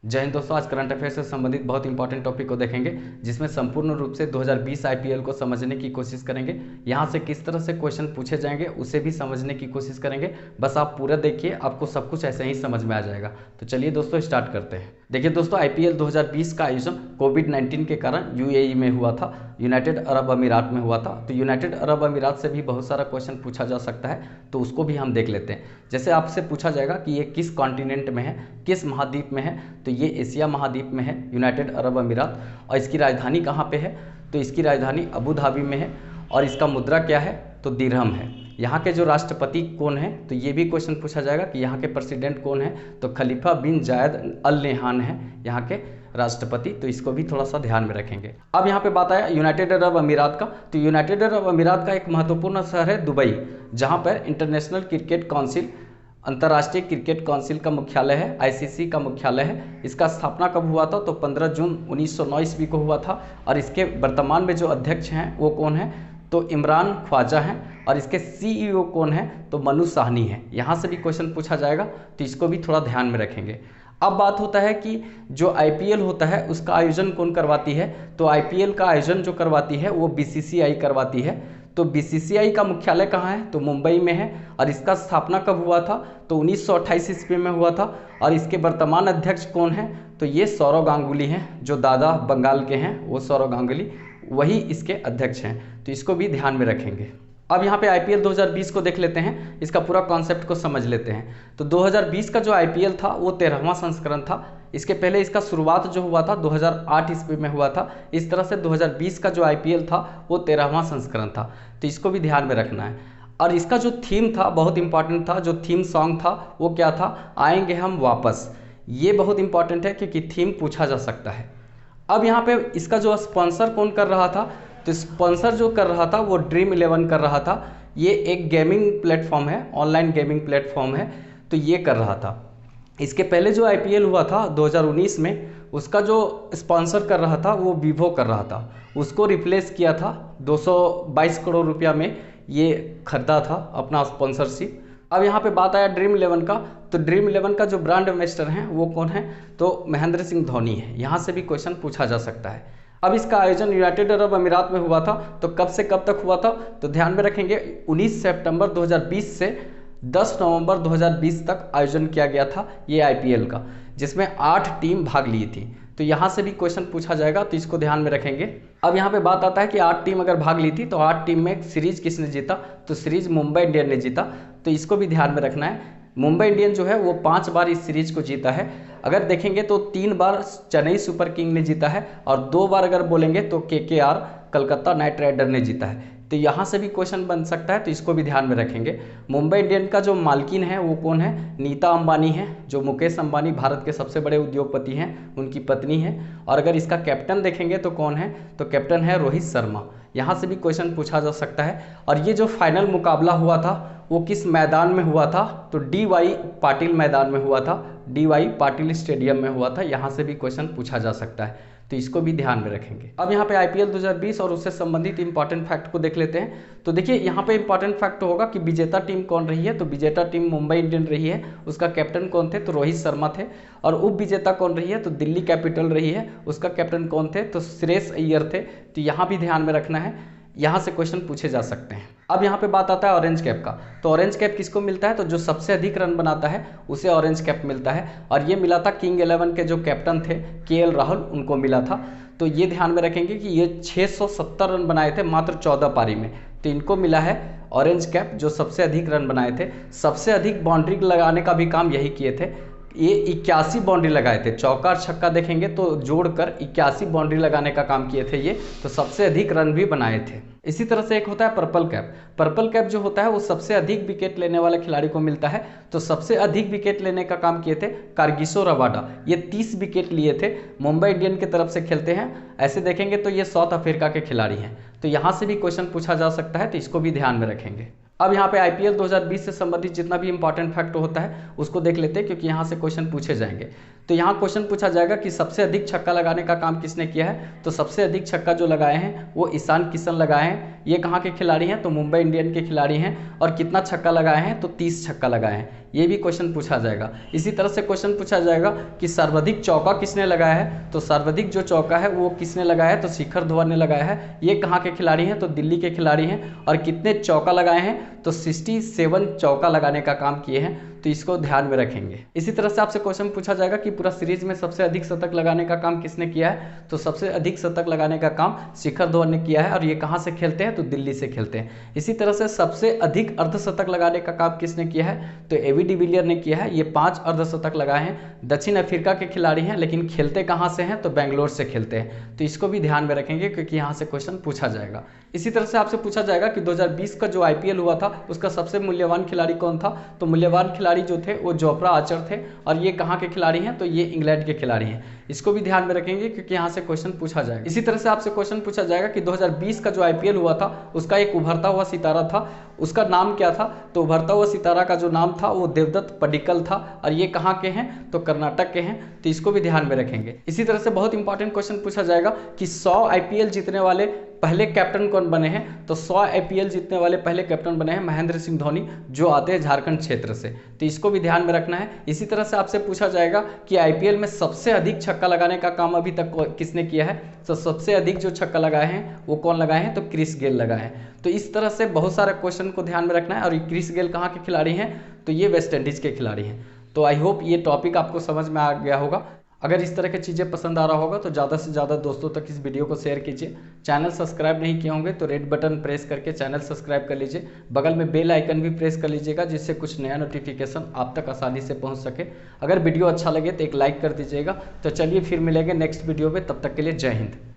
जय हिंद दोस्तों, आज करंट अफेयर से संबंधित बहुत इंपॉर्टेंट टॉपिक को देखेंगे, जिसमें संपूर्ण रूप से 2020 आईपीएल को समझने की कोशिश करेंगे। यहाँ से किस तरह से क्वेश्चन पूछे जाएंगे उसे भी समझने की कोशिश करेंगे। बस आप पूरा देखिए, आपको सब कुछ ऐसे ही समझ में आ जाएगा। तो चलिए दोस्तों स्टार्ट करते हैं। देखिए दोस्तों, आईपीएल 2020 का आयोजन कोविड-19 के कारण यूएई में हुआ था, यूनाइटेड अरब अमीरात में हुआ था। तो यूनाइटेड अरब अमीरात से भी बहुत सारा क्वेश्चन पूछा जा सकता है, तो उसको भी हम देख लेते हैं। जैसे आपसे पूछा जाएगा कि ये किस कॉन्टिनेंट में है, किस महाद्वीप में है, तो ये एशिया महाद्वीप में है यूनाइटेड अरब अमीरात। और इसकी राजधानी कहाँ पे है, तो इसकी राजधानी अबू धाबी में है। और इसका मुद्रा क्या है, तो दिरहम है। यहाँ के जो राष्ट्रपति कौन है, तो ये भी क्वेश्चन पूछा जाएगा कि यहाँ के प्रेसिडेंट कौन है, तो खलीफा बिन जायद अल नहयान है यहाँ के राष्ट्रपति। तो इसको भी थोड़ा सा ध्यान में रखेंगे। अब यहाँ पे बात आया यूनाइटेड अरब अमीरात का। तो यूनाइटेड अरब अमीरात का एक महत्वपूर्ण शहर है दुबई, जहाँ पर इंटरनेशनल क्रिकेट काउंसिल, अंतर्राष्ट्रीय क्रिकेट काउंसिल का मुख्यालय है, आईसीसी का मुख्यालय है। इसका स्थापना कब हुआ था, तो 15 जून 1909 ईस्वी को हुआ था। और इसके वर्तमान में जो अध्यक्ष हैं वो कौन है, तो इमरान ख्वाजा हैं। और इसके सीईओ कौन है, तो मनु साहनी है। यहाँ से भी क्वेश्चन पूछा जाएगा, तो इसको भी थोड़ा ध्यान में रखेंगे। अब बात होता है कि जो आईपीएल होता है उसका आयोजन कौन करवाती है, तो आईपीएल का आयोजन जो करवाती है वो बीसीसीआई करवाती है। तो बीसीसीआई का मुख्यालय कहाँ है, तो मुंबई में है। और इसका स्थापना कब हुआ था, तो 1928 ईस्वी में हुआ था। और इसके वर्तमान अध्यक्ष कौन है, तो ये सौरव गांगुली हैं, जो दादा बंगाल के हैं वो सौरव गांगुली, वही इसके अध्यक्ष हैं। तो इसको भी ध्यान में रखेंगे। अब यहाँ पे आईपीएल 2020 को देख लेते हैं, इसका पूरा कॉन्सेप्ट को समझ लेते हैं। तो 2020 का जो आईपीएल था वो 13वां संस्करण था। इसके पहले इसका शुरुआत जो हुआ था 2008 ईस्वी में हुआ था। इस तरह से 2020 का जो आईपीएल था वो 13वां संस्करण था। तो इसको भी ध्यान में रखना है। और इसका जो थीम था बहुत इंपॉर्टेंट था, जो थीम सॉन्ग था वो क्या था, आएंगे हम वापस। ये बहुत इंपॉर्टेंट है क्योंकि थीम पूछा जा सकता है। अब यहाँ पे इसका जो स्पॉन्सर कौन कर रहा था, तो स्पॉन्सर जो कर रहा था वो ड्रीम 11 कर रहा था। ये एक गेमिंग प्लेटफॉर्म है, ऑनलाइन गेमिंग प्लेटफॉर्म है, तो ये कर रहा था। इसके पहले जो आईपीएल हुआ था 2019 में, उसका जो स्पॉन्सर कर रहा था वो वीवो कर रहा था। उसको रिप्लेस किया था, 222 करोड़ रुपया में ये खरीदा था अपना स्पॉन्सरशिप। अब यहाँ पे बात आया ड्रीम 11 का। तो ड्रीम 11 का जो ब्रांड एम्बेसडर हैं वो कौन है, तो महेंद्र सिंह धोनी है। यहाँ से भी क्वेश्चन पूछा जा सकता है। अब इसका आयोजन यूनाइटेड अरब अमीरात में हुआ था। तो कब से कब तक हुआ था, तो ध्यान में रखेंगे 19 सितंबर 2020 से 10 नवंबर 2020 तक आयोजन किया गया था ये आईपीएल का, जिसमें 8 टीम भाग ली थी। तो यहाँ से भी क्वेश्चन पूछा जाएगा, तो इसको ध्यान में रखेंगे। अब यहाँ पे बात आता है कि 8 टीम अगर भाग ली थी तो 8 टीम में सीरीज किसने जीता, तो सीरीज मुंबई इंडियन ने जीता। तो इसको भी ध्यान में रखना है। मुंबई इंडियन जो है वो 5 बार इस सीरीज को जीता है। अगर देखेंगे तो 3 बार चेन्नई सुपर किंग ने जीता है, और 2 बार अगर बोलेंगे तो केकेआर कलकत्ता नाइट राइडर ने जीता है। तो यहाँ से भी क्वेश्चन बन सकता है, तो इसको भी ध्यान में रखेंगे। मुंबई इंडियन का जो मालकिन है वो कौन है, नीता अंबानी है, जो मुकेश अंबानी भारत के सबसे बड़े उद्योगपति हैं, उनकी पत्नी है। और अगर इसका कैप्टन देखेंगे तो कौन है, तो कैप्टन है रोहित शर्मा। यहाँ से भी क्वेश्चन पूछा जा सकता है। और ये जो फाइनल मुकाबला हुआ था वो किस मैदान में हुआ था, तो डीवाई पाटिल मैदान में हुआ था, डीवाई पाटिल स्टेडियम में हुआ था। यहाँ से भी क्वेश्चन पूछा जा सकता है, तो इसको भी ध्यान में रखेंगे। अब यहाँ पे आईपीएल 2020 और उससे संबंधित इंपॉर्टेंट फैक्ट को देख लेते हैं। तो देखिए यहाँ पे इंपॉर्टेंट फैक्ट होगा कि विजेता टीम कौन रही है, तो विजेता टीम मुंबई इंडियन रही है। उसका कैप्टन कौन थे, तो रोहित शर्मा थे। और उप विजेता कौन रही है, तो दिल्ली कैपिटल रही है। उसका कैप्टन कौन थे, तो श्रेयस अय्यर थे। तो यहाँ भी ध्यान में रखना है, यहाँ से क्वेश्चन पूछे जा सकते हैं। अब यहाँ पे बात आता है ऑरेंज कैप का। तो ऑरेंज कैप किसको मिलता है, तो जो सबसे अधिक रन बनाता है उसे ऑरेंज कैप मिलता है। और ये मिला था किंग 11 के जो कैप्टन थे केएल राहुल, उनको मिला था। तो ये ध्यान में रखेंगे कि ये 670 रन बनाए थे मात्र 14 पारी में, तो इनको मिला है ऑरेंज कैप, जो सबसे अधिक रन बनाए थे। सबसे अधिक बाउंड्री लगाने का भी काम यही किए थे। ये 81 बाउंड्री लगाए थे, चौका और छक्का देखेंगे तो जोड़कर 81 बाउंड्री लगाने का काम किए थे ये। तो सबसे अधिक रन भी बनाए थे। इसी तरह से एक होता है पर्पल कैप। पर्पल कैप जो होता है वो सबसे अधिक विकेट लेने वाले खिलाड़ी को मिलता है। तो सबसे अधिक विकेट लेने का काम किए थे कार्गिसो रबाडा, ये 30 विकेट लिए थे। मुंबई इंडियन की तरफ से खेलते हैं। ऐसे देखेंगे तो ये साउथ अफ्रीका के खिलाड़ी हैं। तो यहाँ से भी क्वेश्चन पूछा जा सकता है, तो इसको भी ध्यान में रखेंगे। अब यहाँ पे आईपीएल 2020 से संबंधित जितना भी इंपॉर्टेंट फैक्ट होता है उसको देख लेते हैं, क्योंकि यहाँ से क्वेश्चन पूछे जाएंगे। तो यहाँ क्वेश्चन पूछा जाएगा कि सबसे अधिक छक्का लगाने का काम किसने किया है। तो सबसे अधिक छक्का जो लगाए हैं वो ईशान किशन लगाए हैं। ये कहाँ के खिलाड़ी हैं, तो मुंबई इंडियन के खिलाड़ी हैं। और कितना छक्का लगाए हैं, तो 30 छक्का लगाए हैं। ये भी क्वेश्चन पूछा जाएगा। इसी तरह से क्वेश्चन पूछा जाएगा कि सर्वाधिक चौका किसने लगाया है। तो सर्वाधिक जो चौका है वो किसने लगाया है, तो शिखर धवन ने लगाया है। ये कहाँ के खिलाड़ी हैं, तो दिल्ली के खिलाड़ी हैं। और कितने चौका लगाए हैं, तो 67 चौका लगाने का काम किए हैं। तो इसको ध्यान में रखेंगे। इसी तरह से आपसे क्वेश्चन पूछा जाएगा कि पूरा सीरीज में सबसे अधिक शतक लगाने का काम किसने किया है। तो सबसे अधिक शतक लगाने का काम शिखर धवन ने किया है। और ये कहाँ से खेलते हैं, तो दिल्ली से खेलते हैं। इसी तरह से सबसे अधिक अर्धशतक लगाने का काम किसने किया है, तो एबी डिविलियर ने किया है। ये 5 अर्धशतक लगाए हैं। दक्षिण अफ्रीका के खिलाड़ी हैं, लेकिन खेलते कहाँ से हैं, तो बेंगलोर से खेलते हैं। तो इसको भी ध्यान में रखेंगे क्योंकि यहाँ से क्वेश्चन पूछा जाएगा। इसी तरह से आपसे पूछा जाएगा कि 2020 का जो आईपीएल हुआ था उसका सबसे मूल्यवान खिलाड़ी कौन था। तो मूल्यवान खिलाड़ी जो थे वो जोफ्रा आर्चर थे। और ये कहाँ के खिलाड़ी हैं, तो ये इंग्लैंड के खिलाड़ी हैं। इसको भी ध्यान में रखेंगे क्योंकि यहाँ से क्वेश्चन पूछा जाएगा। इसी तरह से आपसे क्वेश्चन पूछा जाएगा कि 2020 का जो आईपीएल हुआ था उसका एक उभरता हुआ सितारा था, उसका नाम क्या था। तो उभरता हुआ सितारा का जो नाम था वो देवदत्त पडिक्कल था। और ये कहाँ के हैं, तो कर्नाटक के हैं। तो इसको भी ध्यान में रखेंगे। इसी तरह से बहुत इंपॉर्टेंट क्वेश्चन पूछा जाएगा कि 100 आईपीएल जीतने वाले पहले कैप्टन कौन बने हैं। तो 100 आईपीएल जीतने वाले पहले कैप्टन बने हैं महेंद्र सिंह धोनी, जो आते हैं झारखंड क्षेत्र से। तो इसको भी ध्यान में रखना है। इसी तरह से आपसे पूछा जाएगा कि आईपीएल में सबसे अधिक छक्का लगाने का काम अभी तक किसने किया है। तो सबसे अधिक जो छक्का लगाए हैं वो कौन लगाए हैं, तो क्रिस गेल लगाए हैं। तो इस तरह से बहुत सारे क्वेश्चन को ध्यान में रखना है। और ये क्रिस गेल कहाँ के खिलाड़ी हैं, तो ये वेस्ट इंडीज के खिलाड़ी हैं। तो आई होप ये टॉपिक आपको समझ में आ गया होगा। अगर इस तरह की चीज़ें पसंद आ रहा होगा तो ज़्यादा से ज़्यादा दोस्तों तक इस वीडियो को शेयर कीजिए। चैनल सब्सक्राइब नहीं किए होंगे तो रेड बटन प्रेस करके चैनल सब्सक्राइब कर लीजिए। बगल में बेल आइकन भी प्रेस कर लीजिएगा, जिससे कुछ नया नोटिफिकेशन आप तक आसानी से पहुंच सके। अगर वीडियो अच्छा लगे तो एक लाइक कर दीजिएगा। तो चलिए फिर मिलेंगे नेक्स्ट वीडियो में, तब तक के लिए जय हिंद।